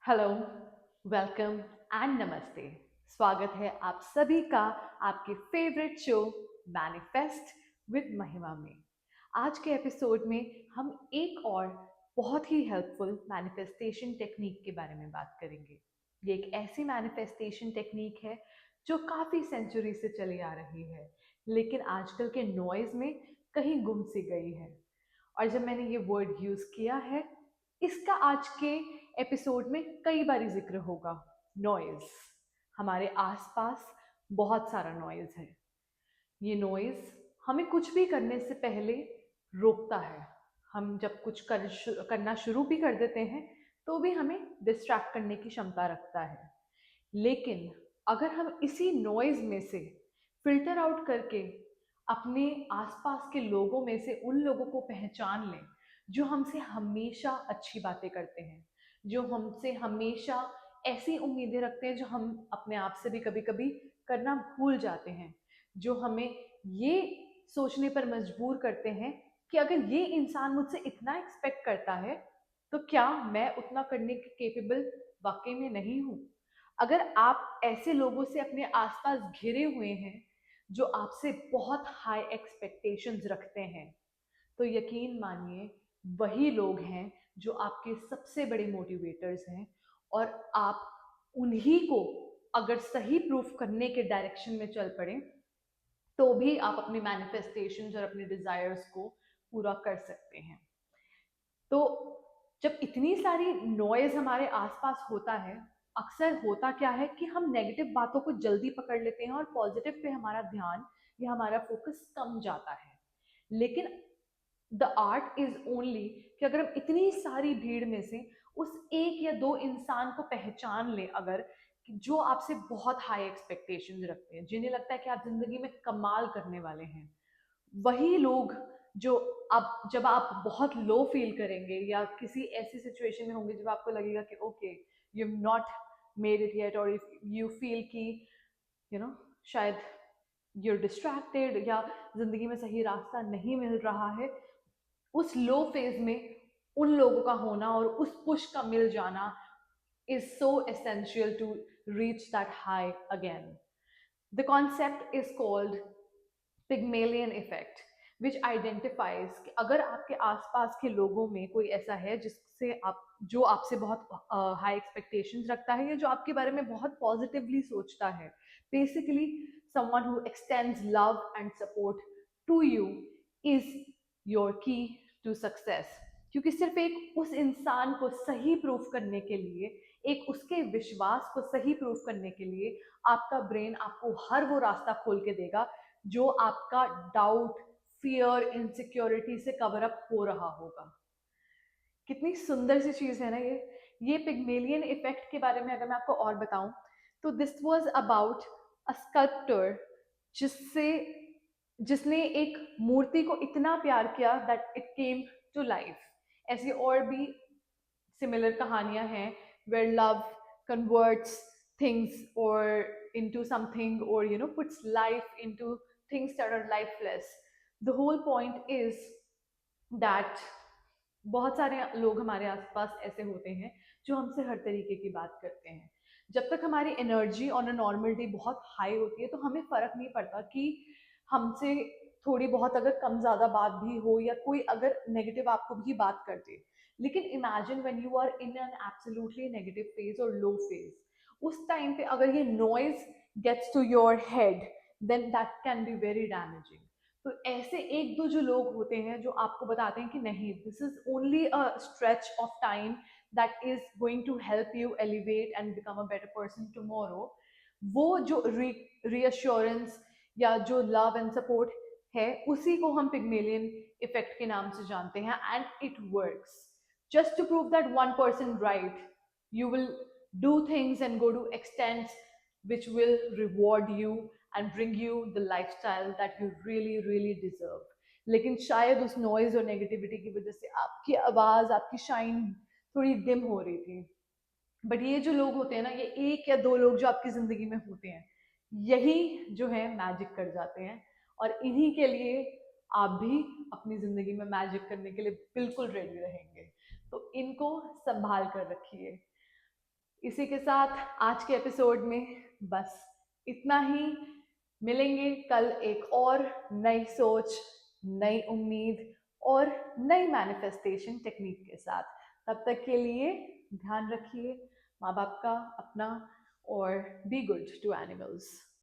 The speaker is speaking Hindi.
हेलो, वेलकम एंड नमस्ते। स्वागत है आप सभी का आपके फेवरेट शो मैनिफेस्ट विद महिमा में। आज के एपिसोड में हम एक और बहुत ही हेल्पफुल मैनिफेस्टेशन टेक्निक के बारे में बात करेंगे। ये एक ऐसी मैनिफेस्टेशन टेक्निक है जो काफ़ी सेंचुरी से चली आ रही है, लेकिन आजकल के नॉइज़ में कहीं गुम सी गई है। और जब मैंने ये वर्ड यूज़ किया है, इसका आज के एपिसोड में कई बार जिक्र होगा। नॉइज़। हमारे आसपास बहुत सारा नॉइज़ है। ये नॉइज़ हमें कुछ भी करने से पहले रोकता है। हम जब कुछ करना शुरू भी कर देते हैं तो भी हमें डिस्ट्रैक्ट करने की क्षमता रखता है। लेकिन अगर हम इसी नॉइज़ में से फिल्टर आउट करके अपने आसपास के लोगों में से उन लोगों को पहचान लें जो हमसे हमेशा अच्छी बातें करते हैं, जो हमसे हमेशा ऐसी उम्मीदें रखते हैं जो हम अपने आप से भी कभी कभी करना भूल जाते हैं, जो हमें ये सोचने पर मजबूर करते हैं कि अगर ये इंसान मुझसे इतना एक्सपेक्ट करता है तो क्या मैं उतना करने के केपेबल वाकई में नहीं हूँ। अगर आप ऐसे लोगों से अपने आसपास घिरे हुए हैं जो आपसे बहुत हाई एक्सपेक्टेशंस रखते हैं, तो यकीन मानिए वही लोग हैं जो आपके सबसे बड़े मोटिवेटर्स हैं। और आप उन्हीं को अगर सही प्रूफ करने के डायरेक्शन में चल पड़े तो भी आप अपनी मैनिफेस्टेशंस और अपने डिजायर्स को पूरा कर सकते हैं। तो जब इतनी सारी नॉइज हमारे आसपास होता है, अक्सर होता क्या है कि हम नेगेटिव बातों को जल्दी पकड़ लेते हैं और पॉजिटिव पे हमारा ध्यान या हमारा फोकस कम जाता है। लेकिन द आर्ट इज ओनली कि अगर हम इतनी सारी भीड़ में से उस एक या दो इंसान को पहचान लें, अगर कि जो आपसे बहुत हाई एक्सपेक्टेशंस रखते हैं, जिन्हें लगता है कि आप जिंदगी में कमाल करने वाले हैं, वही लोग जो अब जब आप बहुत लो फील करेंगे या किसी ऐसी सिचुएशन में होंगे जब आपको लगेगा कि okay you have not made it yet, और इफ यू फील कि यू नो शायद यूर डिस्ट्रैक्टेड या जिंदगी में सही रास्ता नहीं मिल रहा है, उस लो फेज में उन लोगों का होना और उस पुश का मिल जाना is so essential to reach that high again. The concept is called Pygmalion effect, which identifies कि अगर आपके आसपास के लोगों में कोई ऐसा है जिससे आप जो आपसे बहुत हाई एक्सपेक्टेशंस रखता है या जो आपके बारे में बहुत पॉजिटिवली सोचता है, basically someone who extends love and support to you is your key to success. क्योंकि सिर्फ एक उस इंसान को सही प्रूफ करने के लिए, एक उसके विश्वास को सही प्रूफ करने के लिए आपका ब्रेन आपको हर वो रास्ता खोल के देगा जो आपका डाउट, फियर, इनसिक्योरिटी से कवर अप हो रहा होगा। कितनी सुंदर सी चीज है ना ये पिग्मेलियन इफेक्ट के बारे में अगर मैं आपको और बताऊं तो this was about a sculptor जिससे जिसने एक मूर्ति को इतना प्यार किया that it came to life. ऐसी और भी सिमिलर कहानियां हैं वेयर लव कन्वर्ट्स थिंग्स और into something, or puts life into things that are lifeless. The whole point is that बहुत सारे लोग हमारे आसपास ऐसे होते हैं जो हमसे हर तरीके की बात करते हैं। जब तक हमारी energy on a normal day बहुत हाई होती है तो हमें फर्क नहीं पड़ता कि हमसे थोड़ी बहुत अगर कम ज्यादा बात भी हो या कोई अगर नेगेटिव आपको भी बात कर दे। लेकिन imagine when you are in an absolutely negative phase और लो फेज, उस टाइम पे अगर ये noise gets to your head, then that can be very damaging. तो ऐसे एक दो जो लोग होते हैं जो आपको बताते हैं कि नहीं, this is only a stretch of time that is going to help you elevate and become a better person tomorrow, वो जो रीअश्योरेंस या जो लव एंड सपोर्ट है, उसी को हम पिग्मेलियन इफेक्ट के नाम से जानते हैं। And it works just to prove that one person right, you will do things and go to extents which will reward you and bring you the lifestyle that you really really deserve. लेकिन शायद उस नॉइज और नेगेटिविटी की वजह से आपकी आवाज, आपकी शाइन थोड़ी डिम हो रही थी। बट ये जो लोग होते हैं ना, ये एक या दो लोग जो आपकी जिंदगी में होते हैं, यही जो है मैजिक कर जाते हैं। और इन्हीं के लिए आप भी अपनी जिंदगी में मैजिक करने के लिए बिल्कुल रेडी रहेंगे। तो इनको संभाल कर रखिए। इसी के साथ आज के एपिसोड में बस इतना ही। मिलेंगे कल एक और नई सोच, नई उम्मीद और नई मैनिफेस्टेशन टेक्निक के साथ। तब तक के लिए ध्यान रखिए माँ बाप का, अपना, और बी गुड टू एनिमल्स।